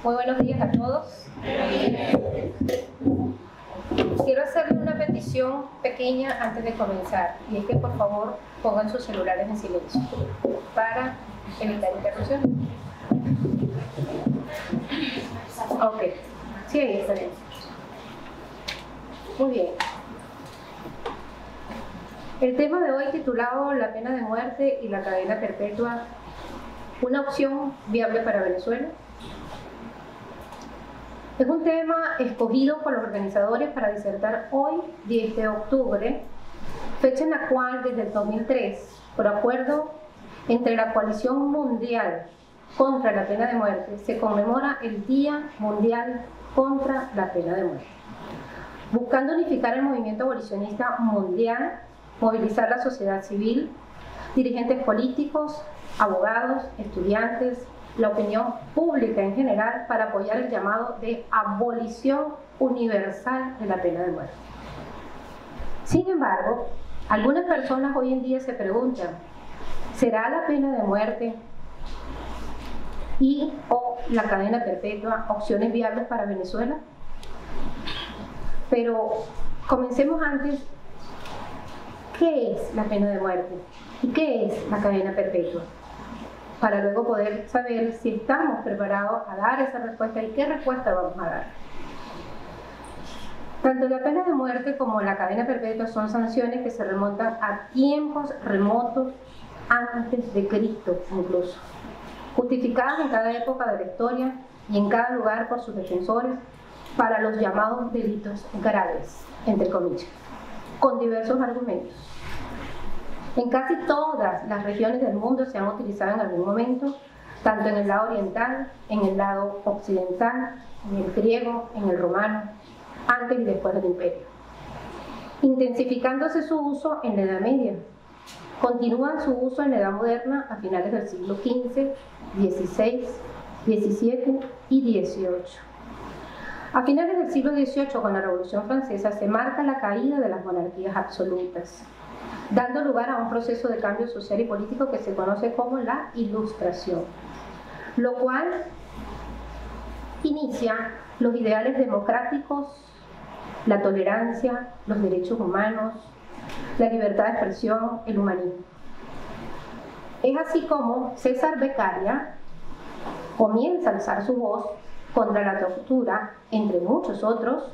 Muy buenos días a todos. Quiero hacerle una petición pequeña antes de comenzar, y es que por favor pongan sus celulares en silencio para evitar interrupciones. Ok, sí, ahí está bien. Muy bien. El tema de hoy, titulado La pena de muerte y la cadena perpetua, una opción viable para Venezuela, es un tema escogido por los organizadores para disertar hoy, 10 de octubre, fecha en la cual desde el 2003, por acuerdo entre la Coalición Mundial contra la Pena de Muerte, se conmemora el Día Mundial contra la Pena de Muerte, buscando unificar el movimiento abolicionista mundial, movilizar la sociedad civil, dirigentes políticos, abogados, estudiantes, la opinión pública en general para apoyar el llamado de abolición universal de la pena de muerte. Sin embargo, algunas personas hoy en día se preguntan, ¿será la pena de muerte y o la cadena perpetua opciones viables para Venezuela? Pero comencemos antes. ¿Qué es la pena de muerte? ¿Y qué es la cadena perpetua? Para luego poder saber si estamos preparados a dar esa respuesta y qué respuesta vamos a dar. Tanto la pena de muerte como la cadena perpetua son sanciones que se remontan a tiempos remotos antes de Cristo incluso, justificadas en cada época de la historia y en cada lugar por sus defensores para los llamados delitos graves, entre comillas, con diversos argumentos. En casi todas las regiones del mundo se han utilizado en algún momento, tanto en el lado oriental, en el lado occidental, en el griego, en el romano, antes y después del imperio, intensificándose su uso en la Edad Media. Continúan su uso en la Edad Moderna a finales del siglo XV, XVI, XVII y XVIII. A finales del siglo XVIII, con la Revolución Francesa, se marca la caída de las monarquías absolutas, dando lugar a un proceso de cambio social y político que se conoce como la Ilustración, lo cual inicia los ideales democráticos, la tolerancia, los derechos humanos, la libertad de expresión, el humanismo. Es así como César Beccaria comienza a alzar su voz contra la tortura, entre muchos otros,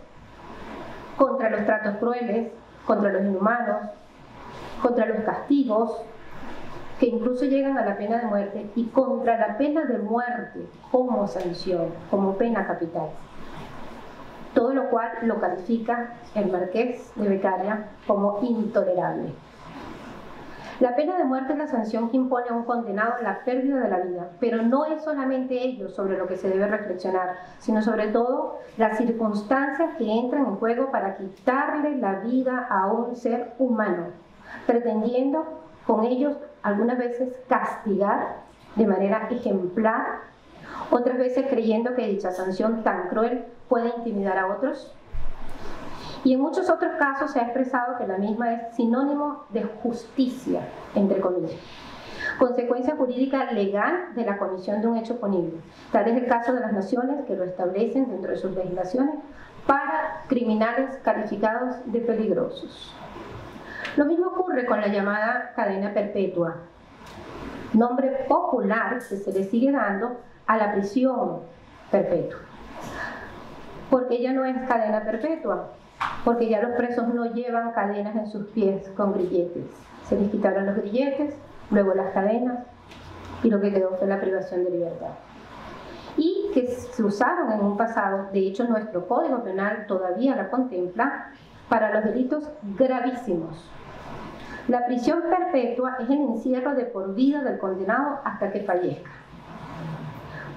contra los tratos crueles, contra los inhumanos, contra los castigos, que incluso llegan a la pena de muerte, y contra la pena de muerte como sanción, como pena capital. Todo lo cual lo califica el marqués de Beccaria como intolerable. La pena de muerte es la sanción que impone a un condenado la pérdida de la vida, pero no es solamente ello sobre lo que se debe reflexionar, sino sobre todo las circunstancias que entran en juego para quitarle la vida a un ser humano, pretendiendo con ellos algunas veces castigar de manera ejemplar, otras veces creyendo que dicha sanción tan cruel puede intimidar a otros. Y en muchos otros casos se ha expresado que la misma es sinónimo de justicia, entre comillas, consecuencia jurídica legal de la comisión de un hecho punible. Tal es el caso de las naciones que lo establecen dentro de sus legislaciones para criminales calificados de peligrosos. Lo mismo ocurre con la llamada cadena perpetua, nombre popular que se le sigue dando a la prisión perpetua. Porque ya no es cadena perpetua, porque ya los presos no llevan cadenas en sus pies con grilletes. Se les quitaron los grilletes, luego las cadenas, y lo que quedó fue la privación de libertad. Y que se usaron en un pasado, de hecho nuestro Código Penal todavía la contempla, para los delitos gravísimos. La prisión perpetua es el encierro de por vida del condenado hasta que fallezca,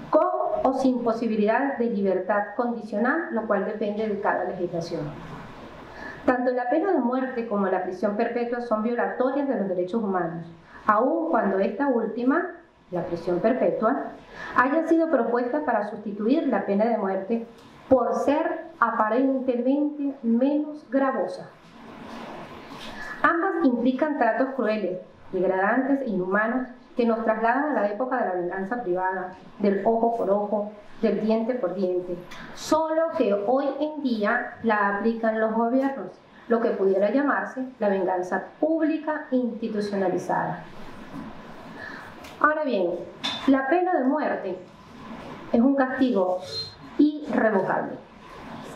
con o sin posibilidad de libertad condicional, lo cual depende de cada legislación. Tanto la pena de muerte como la prisión perpetua son violatorias de los derechos humanos, aun cuando esta última, la prisión perpetua, haya sido propuesta para sustituir la pena de muerte por ser aparentemente menos gravosa. Ambas implican tratos crueles, degradantes e inhumanos que nos trasladan a la época de la venganza privada, del ojo por ojo, del diente por diente, solo que hoy en día la aplican los gobiernos, lo que pudiera llamarse la venganza pública institucionalizada. Ahora bien, la pena de muerte es un castigo irrevocable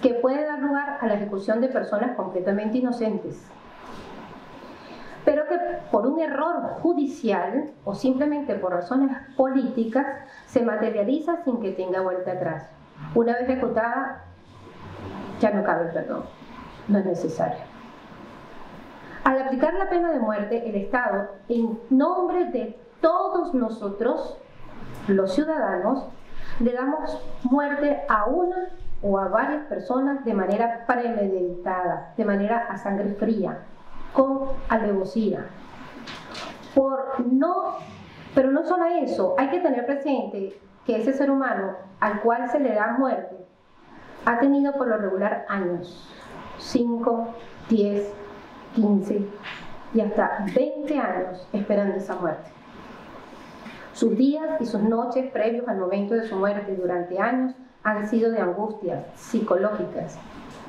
que puede dar lugar a la ejecución de personas completamente inocentes, pero que por un error judicial o simplemente por razones políticas se materializa sin que tenga vuelta atrás. Una vez ejecutada, ya no cabe el perdón, no es necesario. Al aplicar la pena de muerte, el Estado, en nombre de todos nosotros, los ciudadanos, le damos muerte a una o a varias personas de manera premeditada, de manera a sangre fría, con alevosía. Pero no solo eso, hay que tener presente que ese ser humano al cual se le da muerte ha tenido por lo regular años, 5, 10, 15 y hasta 20 años esperando esa muerte. Sus días y sus noches previos al momento de su muerte durante años han sido de angustias psicológicas.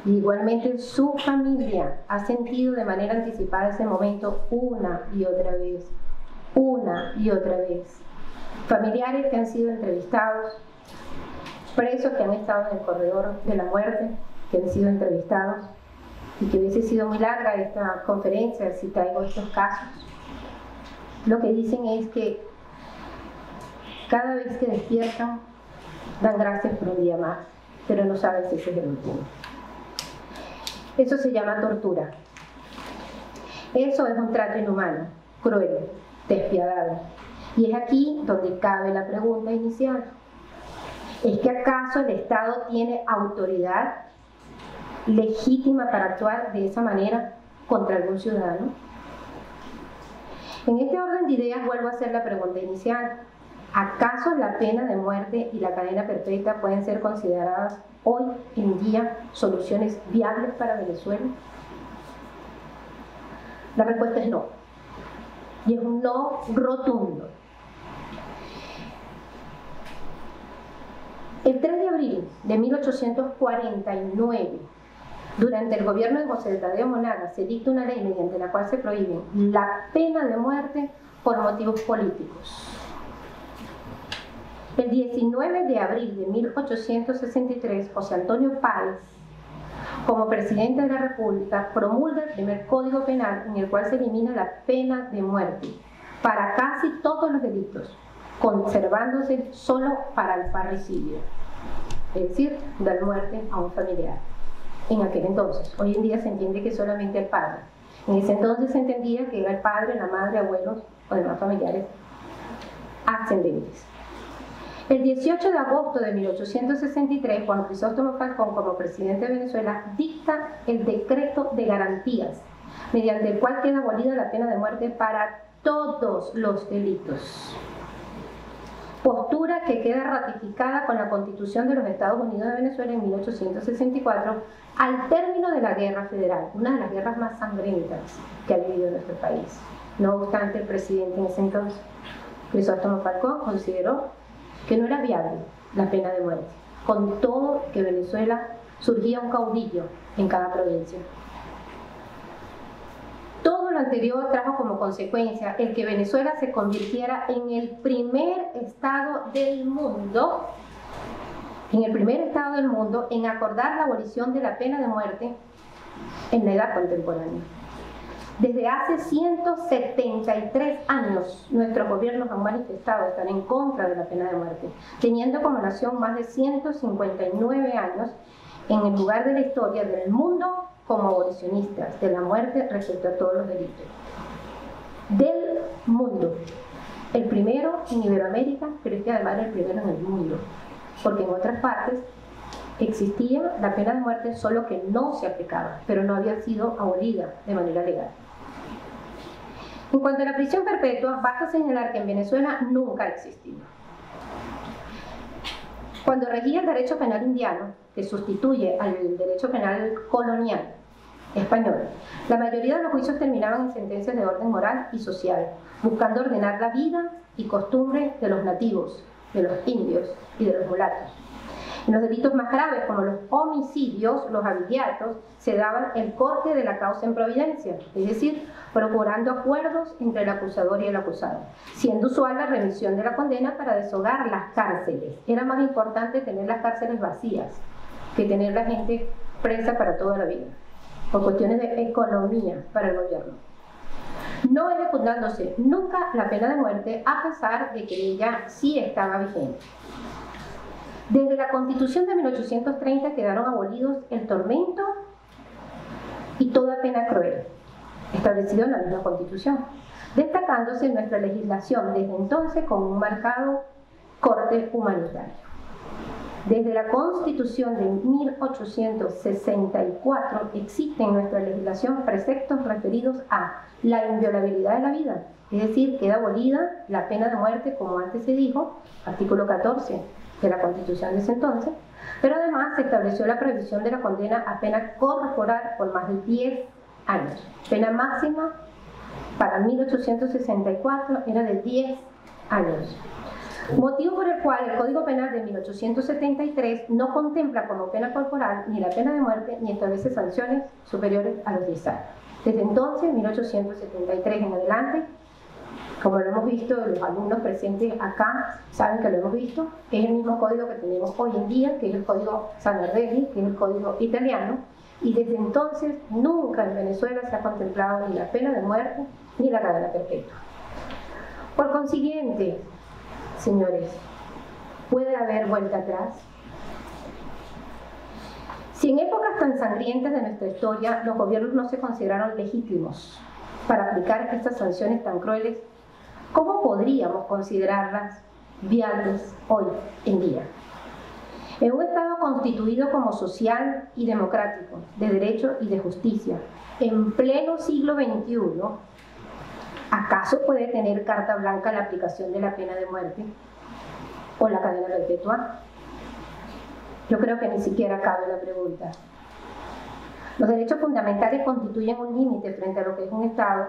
Y igualmente su familia ha sentido de manera anticipada ese momento una y otra vez, una y otra vez. Familiares que han sido entrevistados, presos que han estado en el corredor de la muerte, que han sido entrevistados, y que hubiese sido muy larga esta conferencia si traigo estos casos. Lo que dicen es que cada vez que despiertan dan gracias por un día más, pero no saben si ese es el último. Eso se llama tortura. Eso es un trato inhumano, cruel, despiadado. Y es aquí donde cabe la pregunta inicial. ¿Es que acaso el Estado tiene autoridad legítima para actuar de esa manera contra algún ciudadano? En este orden de ideas vuelvo a hacer la pregunta inicial. ¿Acaso la pena de muerte y la cadena perpetua pueden ser consideradas hoy en día soluciones viables para Venezuela? La respuesta es no. Y es un no rotundo. El 3 de abril de 1849, durante el gobierno de José Tadeo Monagas, se dicta una ley mediante la cual se prohíbe la pena de muerte por motivos políticos. El 19 de abril de 1863, José Antonio Páez, como presidente de la República, promulga el primer Código Penal en el cual se elimina la pena de muerte para casi todos los delitos, conservándose solo para el parricidio, es decir, dar muerte a un familiar. En aquel entonces, hoy en día se entiende que solamente el padre. En ese entonces se entendía que era el padre, la madre, abuelos o demás familiares ascendentes. El 18 de agosto de 1863, Juan Crisóstomo Falcón, como presidente de Venezuela, dicta el decreto de garantías, mediante el cual queda abolida la pena de muerte para todos los delitos. Postura que queda ratificada con la Constitución de los Estados Unidos de Venezuela en 1864, al término de la Guerra Federal, una de las guerras más sangrientas que ha vivido nuestro país. No obstante, el presidente en ese entonces, Crisóstomo Falcón, consideró que no era viable la pena de muerte, con todo que Venezuela surgía un caudillo en cada provincia. Todo lo anterior trajo como consecuencia el que Venezuela se convirtiera en el primer estado del mundo, en acordar la abolición de la pena de muerte en la edad contemporánea. Desde hace 173 años, nuestros gobiernos han manifestado estar en contra de la pena de muerte, teniendo como nación más de 159 años en el lugar de la historia del mundo como abolicionistas de la muerte respecto a todos los delitos. Del mundo. El primero en Iberoamérica, pero es que además era el primero en el mundo, porque en otras partes existía la pena de muerte, solo que no se aplicaba, pero no había sido abolida de manera legal. En cuanto a la prisión perpetua, basta señalar que en Venezuela nunca ha existido. Cuando regía el derecho penal indiano, que sustituye al derecho penal colonial, español. La mayoría de los juicios terminaban en sentencias de orden moral y social, buscando ordenar la vida y costumbres de los nativos, de los indios y de los mulatos. En los delitos más graves, como los homicidios, los abigeatos, se daban el corte de la causa en providencia, es decir, procurando acuerdos entre el acusador y el acusado, siendo usual la remisión de la condena para deshogar las cárceles. Era más importante tener las cárceles vacías que tener la gente presa para toda la vida, por cuestiones de economía para el gobierno. No ejecutándose nunca la pena de muerte, a pesar de que ella sí estaba vigente. Desde la Constitución de 1830 quedaron abolidos el tormento y toda pena cruel, establecido en la misma Constitución, destacándose nuestra legislación desde entonces con un marcado corte humanitario. Desde la Constitución de 1864 existen en nuestra legislación preceptos referidos a la inviolabilidad de la vida, es decir, queda abolida la pena de muerte, como antes se dijo, artículo 14 de la Constitución de ese entonces, pero además se estableció la prohibición de la condena a pena corporal por más de 10 años. Pena máxima para 1864 era de 10 años. Motivo por el cual el Código Penal de 1873 no contempla como pena corporal ni la pena de muerte ni establece sanciones superiores a los 10 años. Desde entonces, 1873 en adelante, como lo hemos visto, los alumnos presentes acá saben que lo hemos visto, es el mismo código que tenemos hoy en día, que es el código Sanardelli, que es el código italiano, y desde entonces nunca en Venezuela se ha contemplado ni la pena de muerte ni la cadena perpetua. Por consiguiente, señores, ¿puede haber vuelta atrás? Si en épocas tan sangrientas de nuestra historia los gobiernos no se consideraron legítimos para aplicar estas sanciones tan crueles, ¿cómo podríamos considerarlas viables hoy en día? En un Estado constituido como social y democrático, de derecho y de justicia, en pleno siglo XXI, ¿acaso puede tener carta blanca la aplicación de la pena de muerte o la cadena perpetua? Yo creo que ni siquiera cabe la pregunta. Los derechos fundamentales constituyen un límite frente a lo que un Estado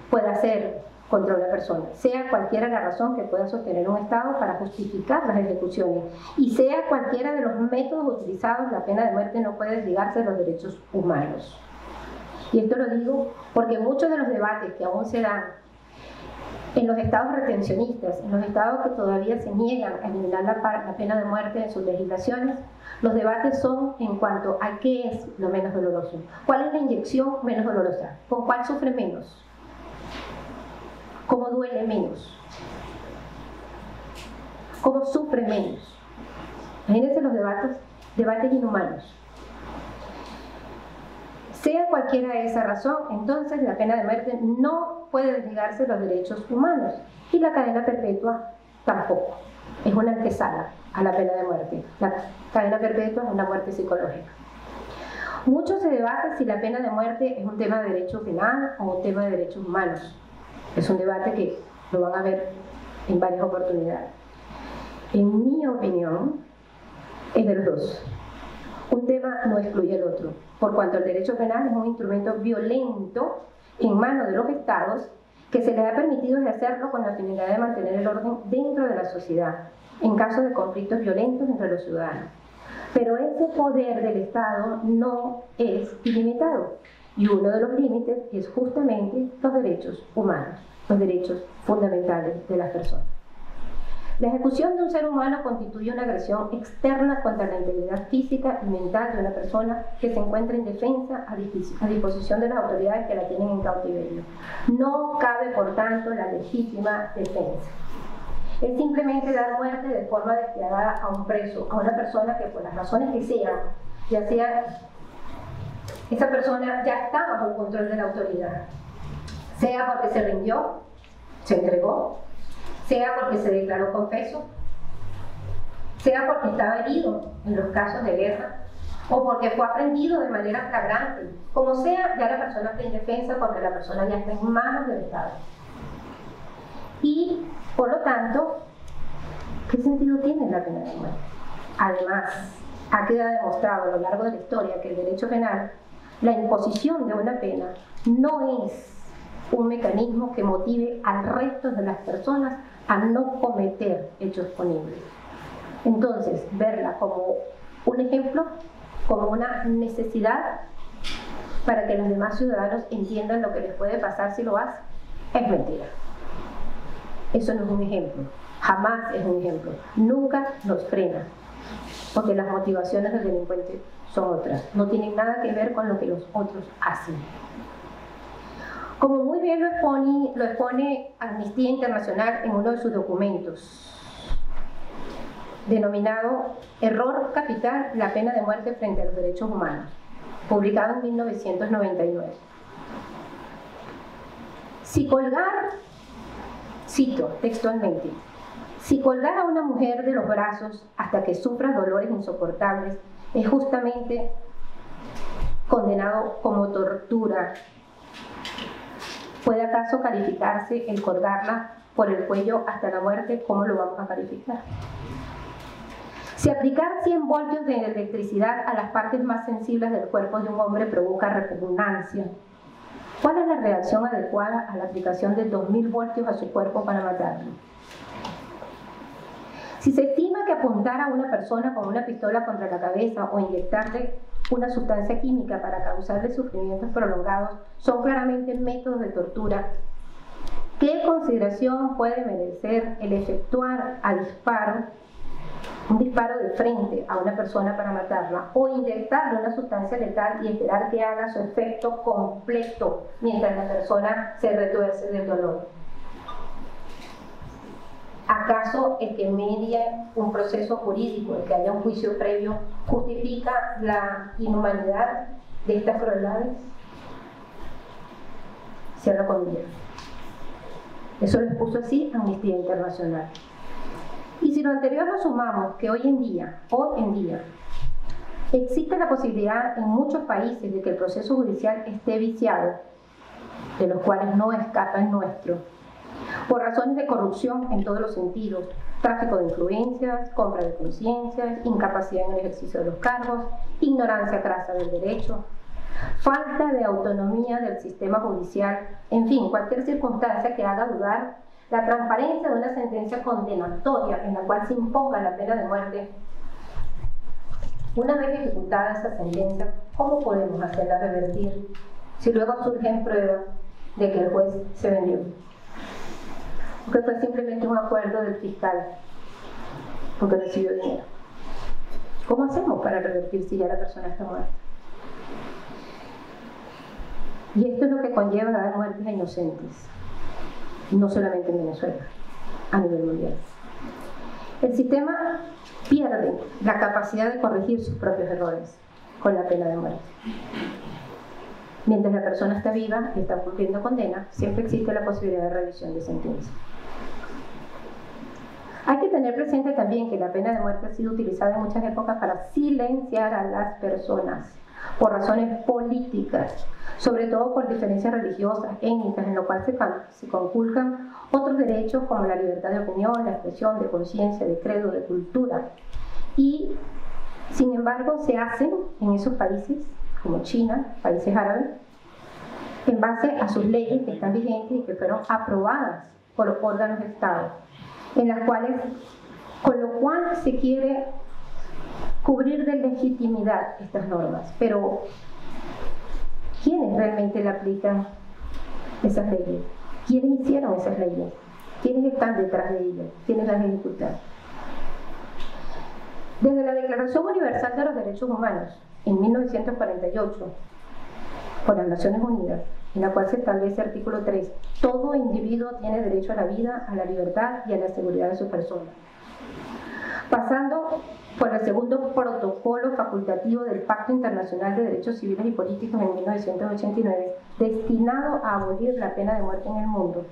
puede hacer contra una persona, sea cualquiera la razón que pueda sostener un Estado para justificar las ejecuciones, y sea cualquiera de los métodos utilizados, la pena de muerte no puede desligarse de los derechos humanos. Y esto lo digo porque muchos de los debates que aún se dan en los estados retencionistas, en los estados que todavía se niegan a eliminar la pena de muerte en sus legislaciones, los debates son en cuanto a qué es lo menos doloroso, cuál es la inyección menos dolorosa, con cuál sufre menos, cómo duele menos, cómo sufre menos. Imagínense los debates inhumanos. Sea cualquiera esa razón, entonces la pena de muerte no puede desligarse de los derechos humanos y la cadena perpetua tampoco. Es una antesala a la pena de muerte. La cadena perpetua es una muerte psicológica. Mucho se debate si la pena de muerte es un tema de derecho penal o un tema de derechos humanos. Es un debate que lo van a ver en varias oportunidades. En mi opinión, es de los dos. Un tema no excluye el otro, por cuanto el derecho penal es un instrumento violento en manos de los estados que se les ha permitido ejercerlo con la finalidad de mantener el orden dentro de la sociedad, en caso de conflictos violentos entre los ciudadanos. Pero ese poder del Estado no es ilimitado, y uno de los límites es justamente los derechos humanos, los derechos fundamentales de las personas. La ejecución de un ser humano constituye una agresión externa contra la integridad física y mental de una persona que se encuentra indefensa a disposición de las autoridades que la tienen en cautiverio. No cabe, por tanto, la legítima defensa. Es simplemente dar muerte de forma despiadada a un preso, a una persona que por las razones que sean, ya sea esa persona ya está bajo el control de la autoridad, sea porque se rindió, se entregó, sea porque se declaró confeso, sea porque estaba herido en los casos de guerra, o porque fue aprendido de manera flagrante. Como sea, ya la persona está indefensa porque la persona ya está en manos del Estado. Y, por lo tanto, ¿qué sentido tiene la pena de muerte? Además, ha quedado demostrado a lo largo de la historia que el derecho penal La imposición de una pena no es un mecanismo que motive al resto de las personas a no cometer hechos punibles. Entonces, verla como un ejemplo, como una necesidad para que los demás ciudadanos entiendan lo que les puede pasar si lo hacen, es mentira. Eso no es un ejemplo, jamás es un ejemplo, nunca nos frena, porque las motivaciones del delincuente son otras, no tienen nada que ver con lo que los otros hacen. Como muy bien lo expone Amnistía Internacional en uno de sus documentos, denominado Error Capital, la pena de muerte frente a los derechos humanos, publicado en 1999. Si colgar, cito textualmente, si colgar a una mujer de los brazos hasta que sufra dolores insoportables es justamente condenado como tortura, ¿puede acaso calificarse el colgarla por el cuello hasta la muerte? ¿Cómo lo vamos a calificar? Si aplicar 100 voltios de electricidad a las partes más sensibles del cuerpo de un hombre provoca repugnancia, ¿cuál es la reacción adecuada a la aplicación de 2000 voltios a su cuerpo para matarlo? Si se estima que apuntar a una persona con una pistola contra la cabeza o inyectarle una sustancia química para causarle sufrimientos prolongados son claramente métodos de tortura, ¿qué consideración puede merecer el efectuar un disparo de frente a una persona para matarla o inyectarle una sustancia letal y esperar que haga su efecto completo mientras la persona se retuerce del dolor? ¿Acaso el que medie un proceso jurídico, el que haya un juicio previo, justifica la inhumanidad de estas crueldades? Cierro comillas. Eso lo expuso así Amnistía Internacional. Y si lo anterior lo sumamos, que hoy en día, existe la posibilidad en muchos países de que el proceso judicial esté viciado, de los cuales no escapa el nuestro, por razones de corrupción en todos los sentidos, tráfico de influencias, compra de conciencias, incapacidad en el ejercicio de los cargos, ignorancia crasa del derecho, falta de autonomía del sistema judicial, en fin, cualquier circunstancia que haga dudar la transparencia de una sentencia condenatoria en la cual se imponga la pena de muerte. Una vez ejecutada esa sentencia, ¿cómo podemos hacerla revertir si luego surgen pruebas de que el juez se vendió? Porque fue simplemente un acuerdo del fiscal, porque recibió dinero. ¿Cómo hacemos para revertir si ya la persona está muerta? Y esto es lo que conlleva dar muertes a inocentes, no solamente en Venezuela, a nivel mundial. El sistema pierde la capacidad de corregir sus propios errores con la pena de muerte. Mientras la persona está viva y está cumpliendo condena, siempre existe la posibilidad de revisión de sentencia. Hay que tener presente también que la pena de muerte ha sido utilizada en muchas épocas para silenciar a las personas por razones políticas, sobre todo por diferencias religiosas, étnicas, en lo cual se conculcan otros derechos como la libertad de opinión, la expresión, de conciencia, de credo, de cultura. Y, sin embargo, se hacen en esos países, como China, países árabes, en base a sus leyes que están vigentes y que fueron aprobadas por los órganos de Estado, con lo cual se quiere cubrir de legitimidad estas normas. Pero, ¿quiénes realmente le aplican esas leyes? ¿Quiénes hicieron esas leyes? ¿Quiénes están detrás de ellas? ¿Quiénes las ejecutan? Desde la Declaración Universal de los Derechos Humanos, en 1948, por las Naciones Unidas, en la cual se establece artículo 3, todo individuo tiene derecho a la vida, a la libertad y a la seguridad de su persona. Pasando por el segundo protocolo facultativo del Pacto Internacional de Derechos Civiles y Políticos en 1989, destinado a abolir la pena de muerte en el mundo,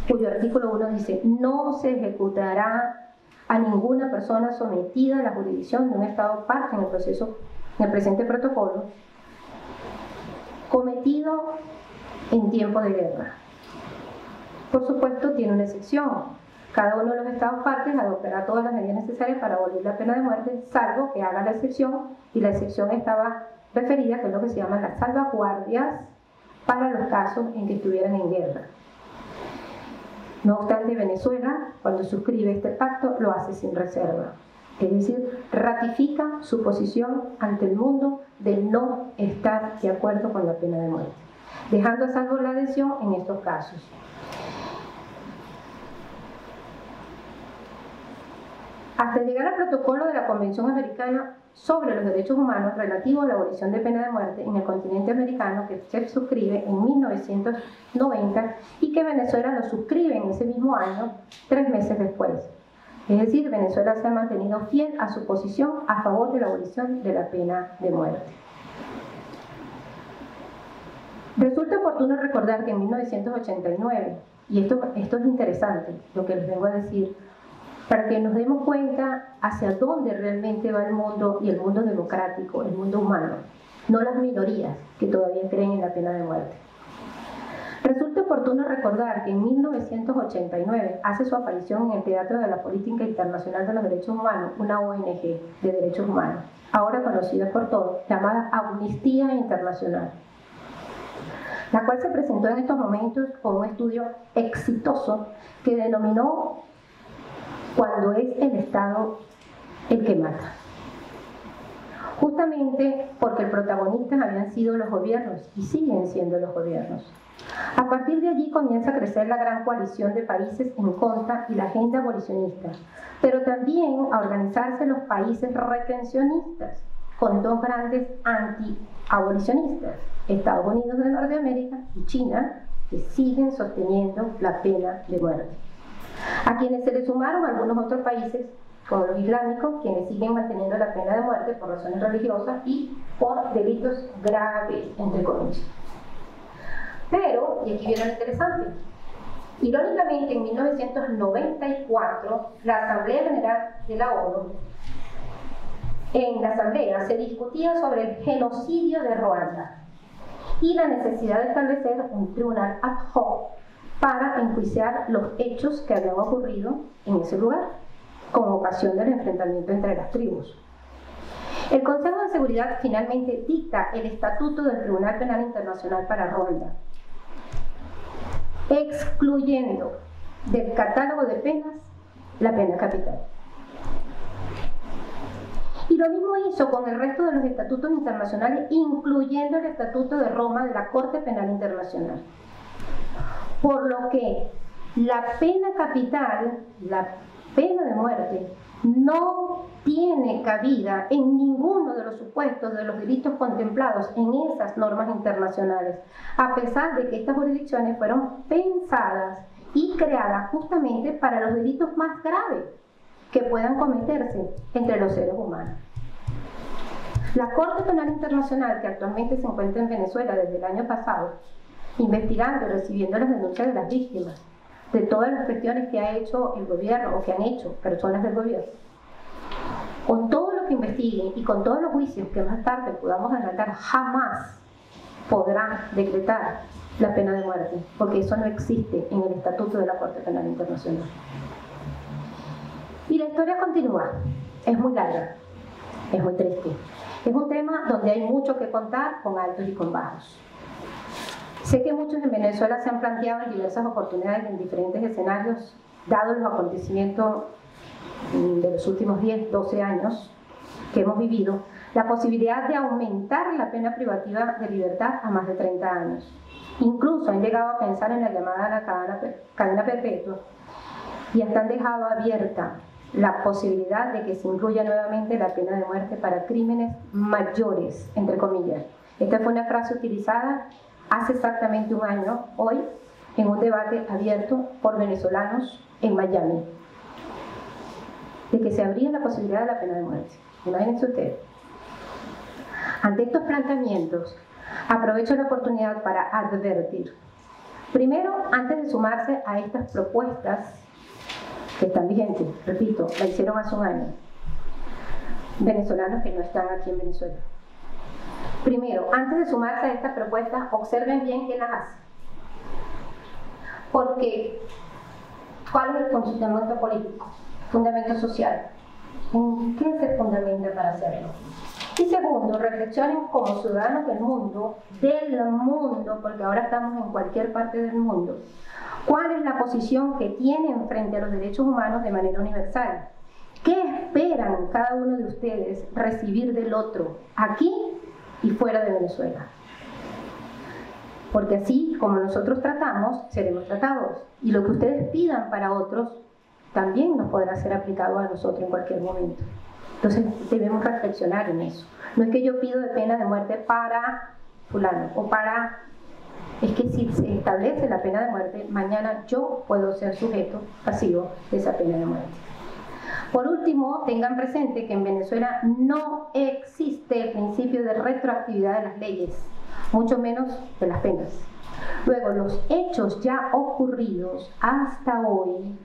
cuyo artículo 1 dice: no se ejecutará a ninguna persona sometida a la jurisdicción de un Estado parte en el presente protocolo, cometido en tiempo de guerra. Por supuesto, tiene una excepción. Cada uno de los Estados partes adoptará todas las medidas necesarias para abolir la pena de muerte, salvo que haga la excepción, y la excepción estaba referidas, que es lo que se llaman las salvaguardias para los casos en que estuvieran en guerra. No obstante, Venezuela, cuando suscribe este pacto, lo hace sin reserva. Es decir, ratifica su posición ante el mundo de no estar de acuerdo con la pena de muerte, dejando a salvo la adhesión en estos casos. Hasta llegar al protocolo de la Convención Americana sobre los Derechos Humanos relativo a la abolición de pena de muerte en el continente americano, que se suscribe en 1990 y que Venezuela lo suscribe en ese mismo año, 3 meses después. Es decir, Venezuela se ha mantenido fiel a su posición a favor de la abolición de la pena de muerte. Resulta oportuno recordar que en 1989, y esto es interesante, lo que les vengo a decir, para que nos demos cuenta hacia dónde realmente va el mundo y el mundo democrático, el mundo humano, no las minorías que todavía creen en la pena de muerte. Resulta oportuno recordar que en 1989 hace su aparición en el Teatro de la Política Internacional de los Derechos Humanos, una ONG de derechos humanos, ahora conocida por todos, llamada Amnistía Internacional, la cual se presentó en estos momentos con un estudio exitoso que denominó "Cuando es el Estado el que mata", justamente porque el protagonista habían sido los gobiernos y siguen siendo los gobiernos. A partir de allí comienza a crecer la gran coalición de países en contra y la agenda abolicionista, pero también a organizarse los países retencionistas, con 2 grandes anti-abolicionistas, Estados Unidos de Norteamérica y China, que siguen sosteniendo la pena de muerte. A quienes se le sumaron algunos otros países, como los islámicos, quienes siguen manteniendo la pena de muerte por razones religiosas y por delitos graves, entre comillas. Pero, y aquí viene lo interesante, irónicamente en 1994, la Asamblea General de la ONU, en la Asamblea se discutía sobre el genocidio de Ruanda y la necesidad de establecer un tribunal ad hoc para enjuiciar los hechos que habían ocurrido en ese lugar, con ocasión del enfrentamiento entre las tribus. El Consejo de Seguridad finalmente dicta el Estatuto del Tribunal Penal Internacional para Ruanda, excluyendo del catálogo de penas la pena capital. Y lo mismo hizo con el resto de los estatutos internacionales, incluyendo el Estatuto de Roma de la Corte Penal Internacional. Por lo que la pena capital, la pena de muerte, no tiene cabida en ninguno de los supuestos de los delitos contemplados en esas normas internacionales, a pesar de que estas jurisdicciones fueron pensadas y creadas justamente para los delitos más graves que puedan cometerse entre los seres humanos. La Corte Penal Internacional, que actualmente se encuentra en Venezuela desde el año pasado, investigando y recibiendo las denuncias de las víctimas, de todas las cuestiones que ha hecho el gobierno o que han hecho personas del gobierno, con todo lo que investiguen y con todos los juicios que más tarde podamos adelantar, jamás podrán decretar la pena de muerte, porque eso no existe en el Estatuto de la Corte Penal Internacional. Y la historia continúa, es muy larga, es muy triste. Es un tema donde hay mucho que contar, con altos y con bajos. Sé que muchos en Venezuela se han planteado en diversas oportunidades en diferentes escenarios, dados los acontecimientos de los últimos 10, 12 años que hemos vivido, la posibilidad de aumentar la pena privativa de libertad a más de 30 años. Incluso han llegado a pensar en la llamada la cadena perpetua y hasta han dejado abierta la posibilidad de que se incluya nuevamente la pena de muerte para crímenes mayores, entre comillas. Esta fue una frase utilizada hace exactamente un año, hoy, en un debate abierto por venezolanos en Miami, de que se abría la posibilidad de la pena de muerte. Imagínense ustedes. Ante estos planteamientos, aprovecho la oportunidad para advertir. Primero, antes de sumarse a estas propuestas que están vigentes, repito, la hicieron hace un año, venezolanos que no están aquí en Venezuela. Primero, antes de sumarse a estas propuestas, observen bien quién las hace. Porque, ¿cuál es el fundamento político? Fundamento social. ¿En qué se fundamenta para hacerlo? Y segundo, reflexionen como ciudadanos del mundo, porque ahora estamos en cualquier parte del mundo, cuál es la posición que tienen frente a los derechos humanos de manera universal. ¿Qué esperan cada uno de ustedes recibir del otro, aquí y fuera de Venezuela? Porque así como nosotros tratamos, seremos tratados. Y lo que ustedes pidan para otros, también nos podrá ser aplicado a nosotros en cualquier momento. Entonces debemos reflexionar en eso. No es que yo pido de pena de muerte para fulano o para... Es que si se establece la pena de muerte, mañana yo puedo ser sujeto pasivo de esa pena de muerte. Por último, tengan presente que en Venezuela no existe el principio de retroactividad de las leyes, mucho menos de las penas. Luego, los hechos ya ocurridos hasta hoy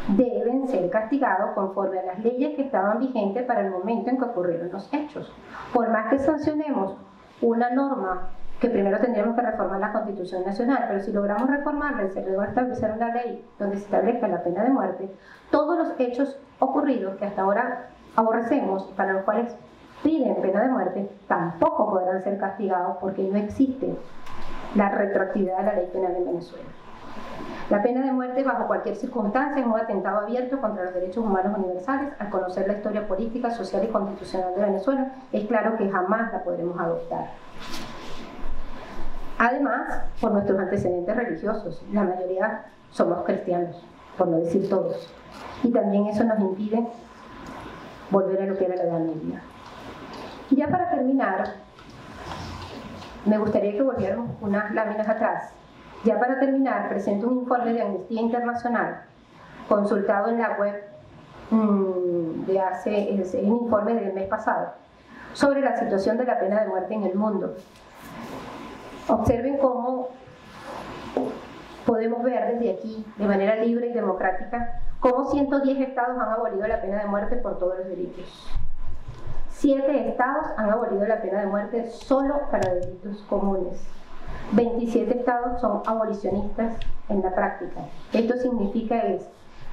deben ser castigados conforme a las leyes que estaban vigentes para el momento en que ocurrieron los hechos. Por más que sancionemos una norma, que primero tendríamos que reformar la Constitución Nacional, pero si logramos reformarla y se luego establecer una ley donde se establezca la pena de muerte, todos los hechos ocurridos que hasta ahora aborrecemos, para los cuales piden pena de muerte, tampoco podrán ser castigados porque no existe la retroactividad de la ley penal en Venezuela. La pena de muerte bajo cualquier circunstancia es un atentado abierto contra los derechos humanos universales. Al conocer la historia política, social y constitucional de Venezuela, es claro que jamás la podremos adoptar. Además, por nuestros antecedentes religiosos, la mayoría somos cristianos, por no decir todos. Y también eso nos impide volver a lo que era la Edad Media. Y ya para terminar, me gustaría que volviéramos unas láminas atrás. Ya para terminar, presento un informe de Amnistía Internacional, consultado en la web es un informe del mes pasado, sobre la situación de la pena de muerte en el mundo. Observen cómo podemos ver desde aquí, de manera libre y democrática, cómo 110 estados han abolido la pena de muerte por todos los delitos. 7 estados han abolido la pena de muerte solo para delitos comunes. 27 estados son abolicionistas en la práctica. Esto significa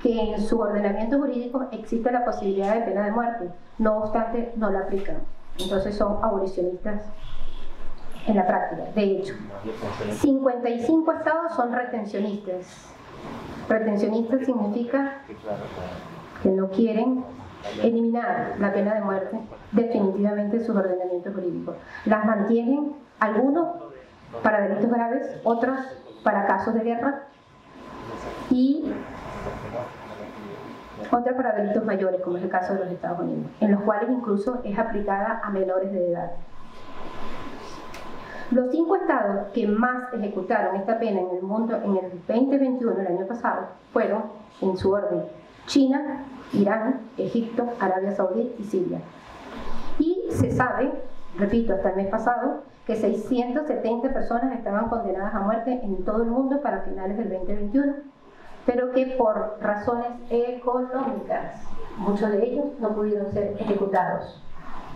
que en su ordenamiento jurídico existe la posibilidad de pena de muerte, no obstante no la aplican. Entonces son abolicionistas en la práctica. De hecho, 55 estados son retencionistas. Retencionistas significa que no quieren eliminar la pena de muerte definitivamente en sus ordenamientos jurídicos. Las mantienen, algunos para delitos graves, otros para casos de guerra y otras para delitos mayores, como es el caso de los Estados Unidos, en los cuales incluso es aplicada a menores de edad. Los 5 estados que más ejecutaron esta pena en el mundo en el 2021, el año pasado, fueron, en su orden, China, Irán, Egipto, Arabia Saudí y Siria. Y se sabe, repito, hasta el mes pasado, que 670 personas estaban condenadas a muerte en todo el mundo para finales del 2021, pero que por razones económicas, muchos de ellos no pudieron ser ejecutados,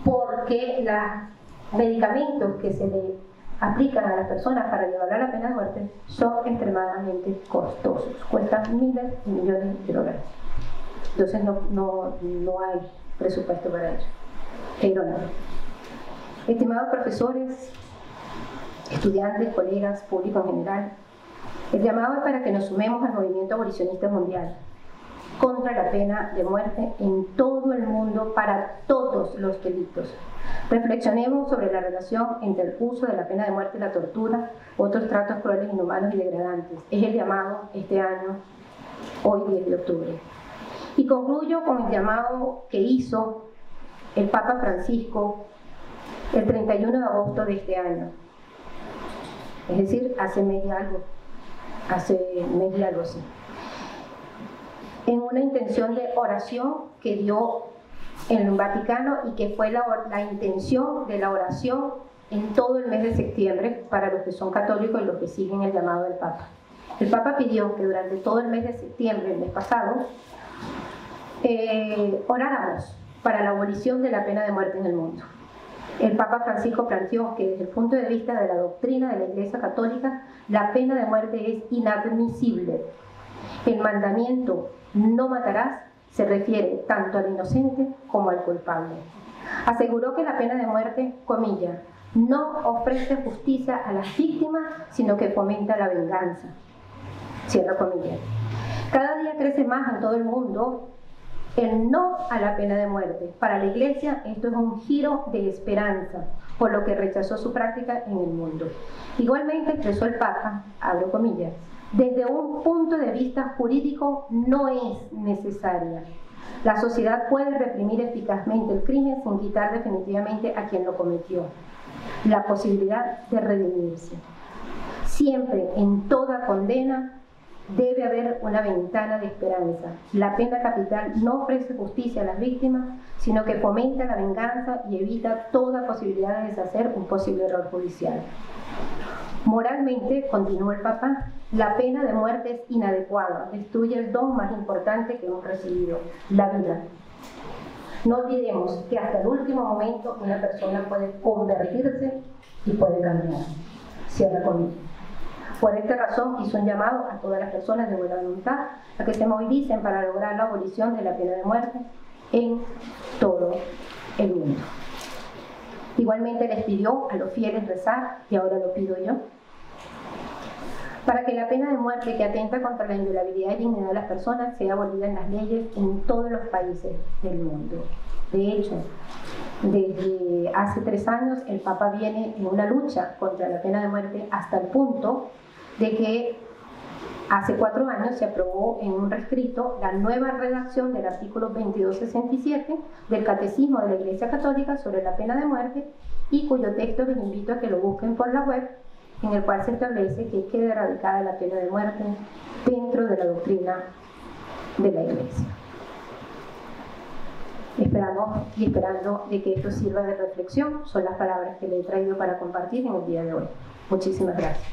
porque los medicamentos que se le aplican a las personas para llevar a la pena de muerte son extremadamente costosos, cuestan miles de millones de dólares. Entonces no hay presupuesto para ello. Qué ironía. Estimados profesores, estudiantes, colegas, público en general, el llamado es para que nos sumemos al movimiento abolicionista mundial contra la pena de muerte en todo el mundo para todos los delitos. Reflexionemos sobre la relación entre el uso de la pena de muerte y la tortura, otros tratos crueles, inhumanos y degradantes. Es el llamado este año, hoy 10 de octubre. Y concluyo con el llamado que hizo el Papa Francisco el 31 de agosto de este año. Es decir, hace mes y algo así. En una intención de oración que dio en el Vaticano y que fue la intención de la oración en todo el mes de septiembre para los que son católicos y los que siguen el llamado del Papa. El Papa pidió que durante todo el mes de septiembre, el mes pasado, oráramos para la abolición de la pena de muerte en el mundo. El Papa Francisco planteó que desde el punto de vista de la doctrina de la Iglesia Católica, la pena de muerte es inadmisible. El mandamiento "no matarás" se refiere tanto al inocente como al culpable. Aseguró que la pena de muerte, comilla, no ofrece justicia a las víctimas, sino que fomenta la venganza. Cierro comillas. Cada día crece más en todo el mundo el no a la pena de muerte. Para la Iglesia esto es un giro de esperanza, por lo que rechazó su práctica en el mundo. Igualmente expresó el Papa, abro comillas, desde un punto de vista jurídico no es necesaria. La sociedad puede reprimir eficazmente el crimen sin quitar definitivamente a quien lo cometió la posibilidad de redimirse. Siempre, en toda condena, debe haber una ventana de esperanza. La pena capital no ofrece justicia a las víctimas, sino que fomenta la venganza y evita toda posibilidad de deshacer un posible error judicial. Moralmente, continuó el Papa, la pena de muerte es inadecuada, destruye el don más importante que hemos recibido, la vida. No olvidemos que hasta el último momento una persona puede convertirse y puede cambiar. Cierra comillas. Por esta razón hizo un llamado a todas las personas de buena voluntad a que se movilicen para lograr la abolición de la pena de muerte en todo el mundo. Igualmente les pidió a los fieles rezar, y ahora lo pido yo, para que la pena de muerte que atenta contra la inviolabilidad y dignidad de las personas sea abolida en las leyes en todos los países del mundo. De hecho, desde hace 3 años el Papa viene en una lucha contra la pena de muerte hasta el punto de que hace 4 años se aprobó en un rescrito la nueva redacción del artículo 2267 del Catecismo de la Iglesia Católica sobre la pena de muerte, y cuyo texto les invito a que lo busquen por la web, en el cual se establece que quede erradicada la pena de muerte dentro de la doctrina de la Iglesia. Esperamos y esperando de que esto sirva de reflexión, son las palabras que le he traído para compartir en el día de hoy. Muchísimas gracias.